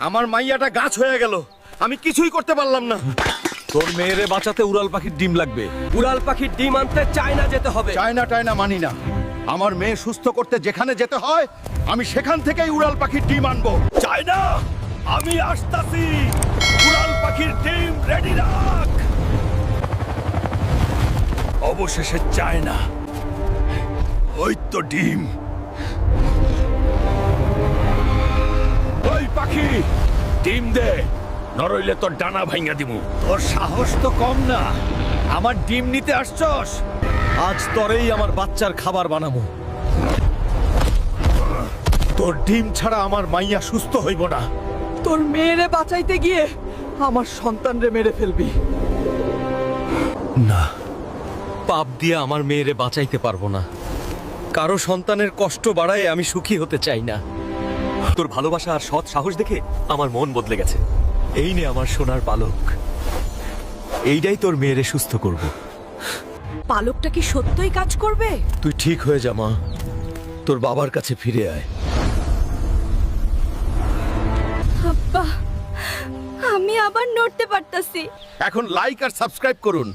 আমার মাইয়াটা গাছ হয়ে গেল, আমি কিছুই করতে পারলাম না। তোর মেয়েরে বাঁচাতে উড়াল পাখির ডিম লাগবে। উড়াল পাখির ডিম আনতে চায়না যেতে হবে। চায়না টায়না মানি না। আমার মেয়ে সুস্থ করতে যেখানে যেতে হয় আমি সেখান থেকেই উড়াল পাখির ডিম আনবো। চায়না, আমি আসতাছি। উড়াল পাখির ডিম রেডি রাখ। অবশেষে চায়না, ওই তো ডিম। ওই পাখি, ডিম দে, নরইলে তোর ডানা ভাঙা দিমু। তোর সাহস তো কম না, আমার ডিম নিতে আসছস? আজ তোরেই আমার বাচ্চার খাবার বানাবো। তোর ডিম ছাড়া আমার মাইয়া সুস্থ হইব না। তোর মেয়েরে বাঁচাইতে গিয়ে আমার সন্তানরে মেরে ফেলবি। না, পাপ দিয়ে আমার মেয়েরে বাঁচাইতে পারবো না। কারো সন্তানের কষ্ট বাড়ায় আমি সুখী হতে চাই না। তোর ভালোবাসা আর সৎ সাহস দেখে আমার মন বদলে গেছে। এই নে আমার সোনার পালক, এইটাই তোর মেয়েরে সুস্থ করব। পালকটা কি সত্যই কাজ করবে? তুই ঠিক হয়ে যা মা, তোর বাবার কাছে ফিরে আয়। আব্বা, আমি আবার নড়তে পারতাছি। এখন লাইক আর সাবস্ক্রাইব করুন।